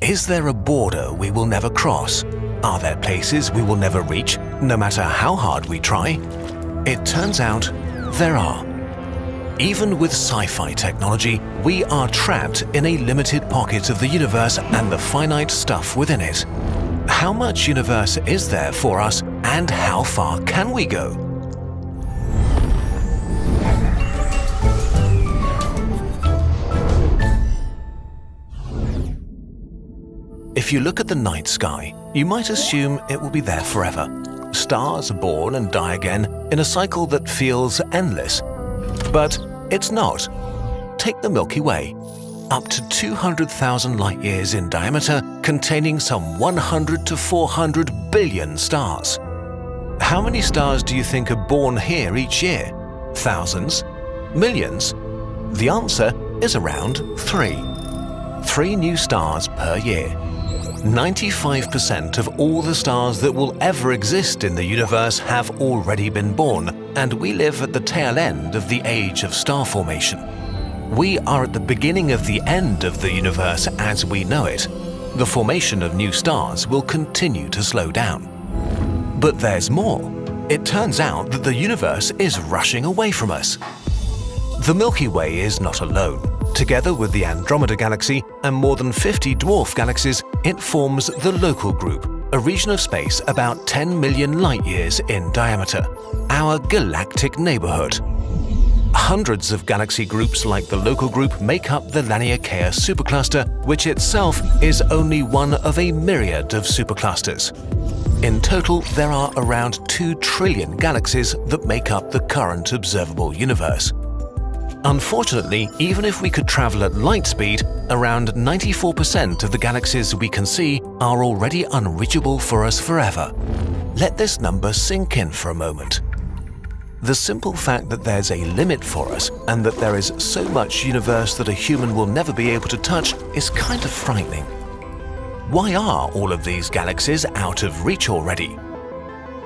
Is there a border we will never cross? Are there places we will never reach, no matter how hard we try? It turns out there are. Even with sci-fi technology, we are trapped in a limited pocket of the universe and the finite stuff within it. How much universe is there for us, and how far can we go? If you look at the night sky, you might assume it will be there forever. Stars are born and die again in a cycle that feels endless. But it's not. Take the Milky Way, up to 200,000 light-years in diameter, containing some 100 to 400 billion stars. How many stars do you think are born here each year? Thousands? Millions? The answer is around 3. 3 new stars per year. 95% of all the stars that will ever exist in the universe have already been born, and we live at the tail end of the age of star formation. We are at the beginning of the end of the universe as we know it. The formation of new stars will continue to slow down. But there's more. It turns out that the universe is rushing away from us. The Milky Way is not alone. Together with the Andromeda Galaxy and more than 50 dwarf galaxies, it forms the Local Group, a region of space about 10 million light-years in diameter, our galactic neighborhood. Hundreds of galaxy groups like the Local Group make up the Laniakea supercluster, which itself is only one of a myriad of superclusters. In total, there are around 2 trillion galaxies that make up the current observable universe. Unfortunately, even if we could travel at light speed, around 94% of the galaxies we can see are already unreachable for us forever. Let this number sink in for a moment. The simple fact that there's a limit for us and that there is so much universe that a human will never be able to touch is kind of frightening. Why are all of these galaxies out of reach already?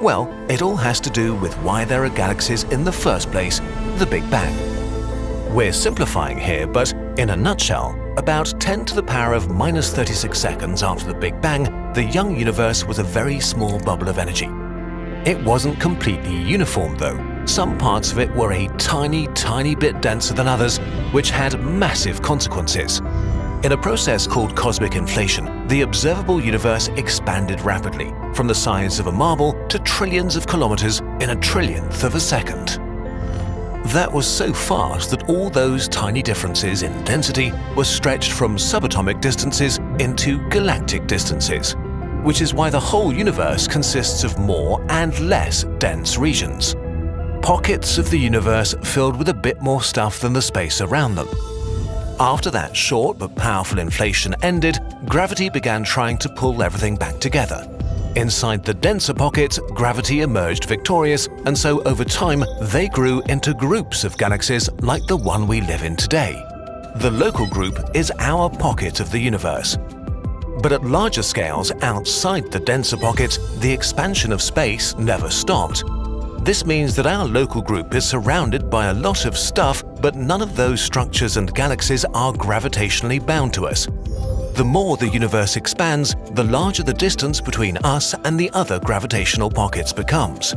Well, it all has to do with why there are galaxies in the first place, the Big Bang. We're simplifying here, but in a nutshell, about 10 to the power of minus 36 seconds after the Big Bang, the young universe was a very small bubble of energy. It wasn't completely uniform though. Some parts of it were a tiny bit denser than others, which had massive consequences. In a process called cosmic inflation, the observable universe expanded rapidly, from the size of a marble to trillions of kilometers in a trillionth of a second. That was so fast that all those tiny differences in density were stretched from subatomic distances into galactic distances, which is why the whole universe consists of more and less dense regions. Pockets of the universe filled with a bit more stuff than the space around them. After that short but powerful inflation ended, gravity began trying to pull everything back together. Inside the denser pockets, gravity emerged victorious, and so over time they grew into groups of galaxies like the one we live in today. The Local Group is our pocket of the universe. But at larger scales outside the denser pockets, the expansion of space never stopped. This means that our Local Group is surrounded by a lot of stuff, but none of those structures and galaxies are gravitationally bound to us. The more the universe expands, the larger the distance between us and the other gravitational pockets becomes.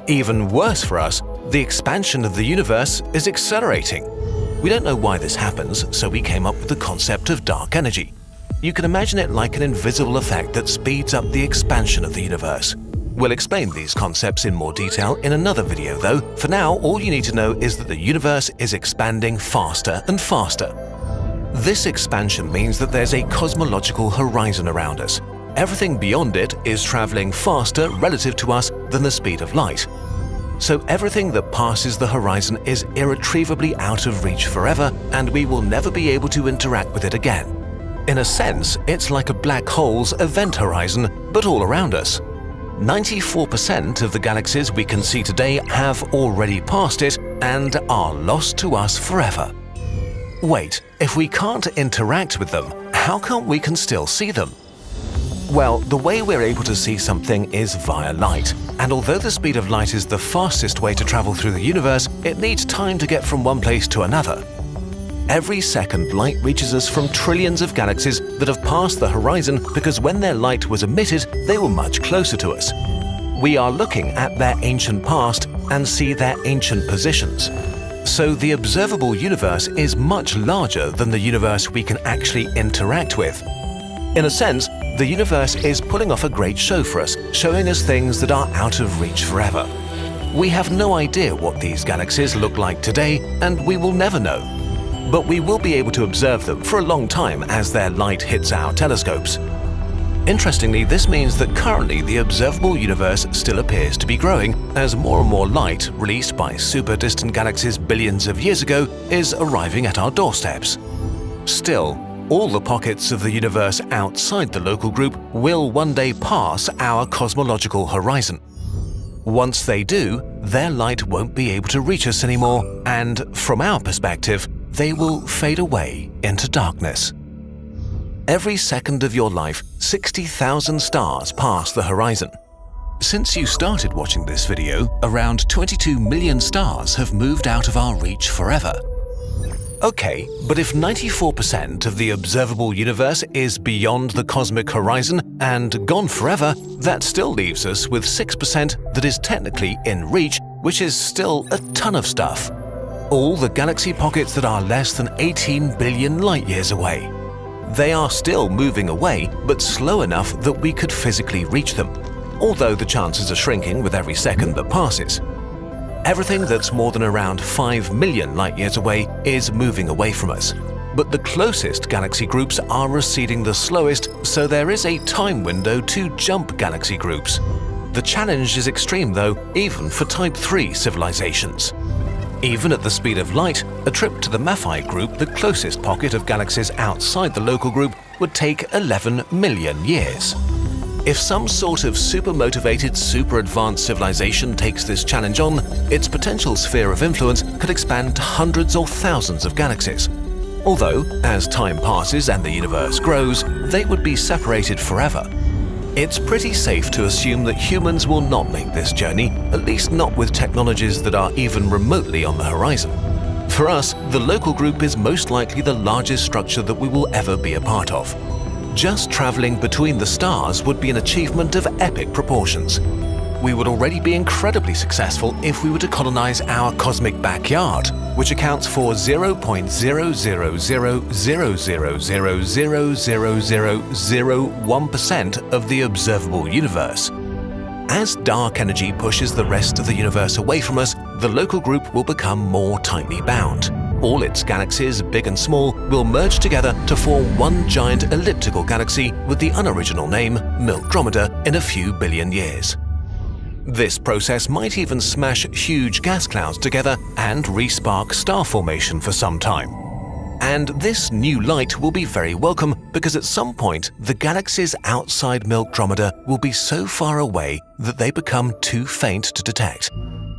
Even worse for us, the expansion of the universe is accelerating. We don't know why this happens, so we came up with the concept of dark energy. You can imagine it like an invisible effect that speeds up the expansion of the universe. We'll explain these concepts in more detail in another video though. For now, all you need to know is that the universe is expanding faster and faster. This expansion means that there's a cosmological horizon around us. Everything beyond it is traveling faster relative to us than the speed of light. So everything that passes the horizon is irretrievably out of reach forever, and we will never be able to interact with it again. In a sense, it's like a black hole's event horizon, but all around us. 94% of the galaxies we can see today have already passed it and are lost to us forever. Wait, if we can't interact with them, how come we can still see them? Well, the way we're able to see something is via light, and although the speed of light is the fastest way to travel through the universe, it needs time to get from one place to another. Every second, light reaches us from trillions of galaxies that have passed the horizon because when their light was emitted, they were much closer to us. We are looking at their ancient past and see their ancient positions. So the observable universe is much larger than the universe we can actually interact with. In a sense, the universe is pulling off a great show for us, showing us things that are out of reach forever. We have no idea what these galaxies look like today, and we will never know. But we will be able to observe them for a long time as their light hits our telescopes. Interestingly, this means that currently the observable universe still appears to be growing as more and more light released by super-distant galaxies billions of years ago is arriving at our doorsteps. Still, all the pockets of the universe outside the local group will one day pass our cosmological horizon. Once they do, their light won't be able to reach us anymore, and from our perspective, they will fade away into darkness. Every second of your life, 60,000 stars pass the horizon. Since you started watching this video, around 22 million stars have moved out of our reach forever. Okay, but if 94% of the observable universe is beyond the cosmic horizon and gone forever, that still leaves us with 6% that is technically in reach, which is still a ton of stuff. All the galaxy pockets that are less than 18 billion light-years away. They are still moving away, but slow enough that we could physically reach them, although the chances are shrinking with every second that passes. Everything that's more than around 5 million light-years away is moving away from us, but the closest galaxy groups are receding the slowest, so there is a time window to jump galaxy groups. The challenge is extreme though, even for Type 3 civilizations. Even at the speed of light, a trip to the Maphite group, the closest pocket of galaxies outside the local group, would take 11 million years. If some sort of super-motivated, super-advanced civilization takes this challenge on, its potential sphere of influence could expand to hundreds or thousands of galaxies. Although, as time passes and the universe grows, they would be separated forever. It's pretty safe to assume that humans will not make this journey, at least not with technologies that are even remotely on the horizon. For us, the local group is most likely the largest structure that we will ever be a part of. Just traveling between the stars would be an achievement of epic proportions. We would already be incredibly successful if we were to colonize our cosmic backyard, which accounts for 0.00000000001% of the observable universe. As dark energy pushes the rest of the universe away from us, the local group will become more tightly bound. All its galaxies, big and small, will merge together to form one giant elliptical galaxy with the unoriginal name Milkdromeda in a few billion years. This process might even smash huge gas clouds together and re-spark star formation for some time. And this new light will be very welcome because at some point the galaxies outside Milkdromeda will be so far away that they become too faint to detect.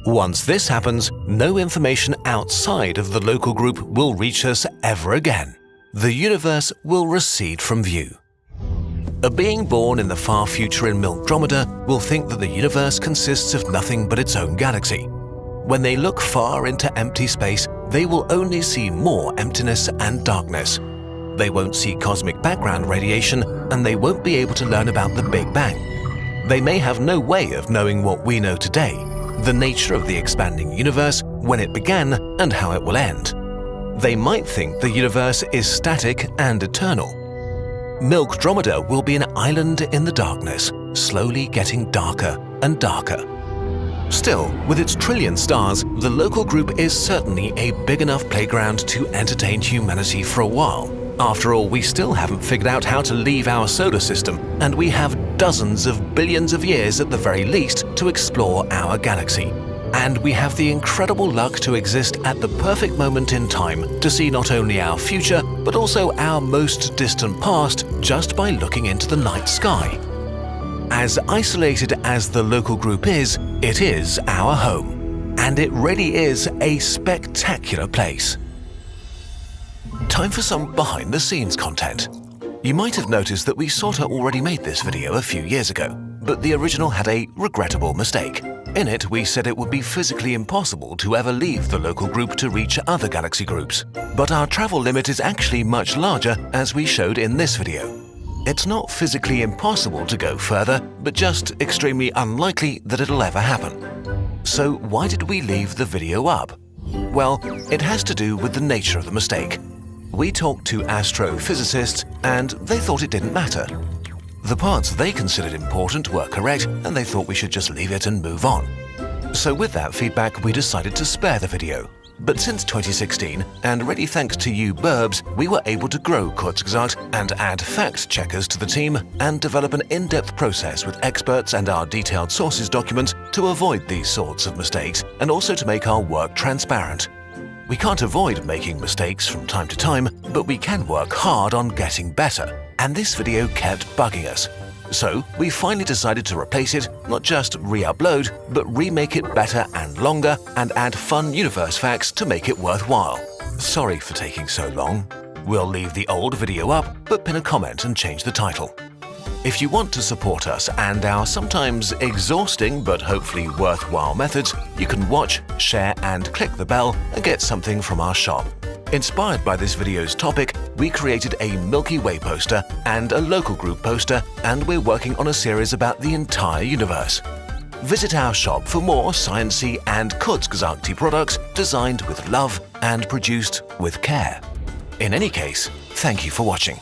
Once this happens, no information outside of the local group will reach us ever again. The universe will recede from view. A being born in the far future in Milkdromeda will think that the universe consists of nothing but its own galaxy. When they look far into empty space, they will only see more emptiness and darkness. They won't see cosmic background radiation, and they won't be able to learn about the Big Bang. They may have no way of knowing what we know today, the nature of the expanding universe, when it began, and how it will end. They might think the universe is static and eternal. Milkdromeda will be an island in the darkness, slowly getting darker and darker. Still, with its trillion stars, the local group is certainly a big enough playground to entertain humanity for a while. After all, we still haven't figured out how to leave our solar system, and we have dozens of billions of years at the very least to explore our galaxy. And we have the incredible luck to exist at the perfect moment in time to see not only our future, but also our most distant past just by looking into the night sky. As isolated as the local group is, it is our home. And it really is a spectacular place. Time for some behind-the-scenes content. You might have noticed that we sorta already made this video a few years ago, but the original had a regrettable mistake. In it, we said it would be physically impossible to ever leave the local group to reach other galaxy groups. But our travel limit is actually much larger, as we showed in this video. It's not physically impossible to go further, but just extremely unlikely that it'll ever happen. So why did we leave the video up? Well, it has to do with the nature of the mistake. We talked to astrophysicists and they thought it didn't matter. The parts they considered important were correct and they thought we should just leave it and move on. So with that feedback, we decided to spare the video. But since 2016, and really thanks to you burbs, we were able to grow Kurzgesagt and add fact-checkers to the team and develop an in-depth process with experts and our detailed sources document to avoid these sorts of mistakes and also to make our work transparent. We can't avoid making mistakes from time to time, but we can work hard on getting better. And this video kept bugging us. So we finally decided to replace it, not just re-upload, but remake it better and longer and add fun universe facts to make it worthwhile. Sorry for taking so long. We'll leave the old video up, but pin a comment and change the title. If you want to support us and our sometimes exhausting but hopefully worthwhile methods, you can watch, share and click the bell and get something from our shop. Inspired by this video's topic, we created a Milky Way poster and a local group poster, and we're working on a series about the entire universe. Visit our shop for more sciencey and Kurzgesagte products designed with love and produced with care. In any case, thank you for watching.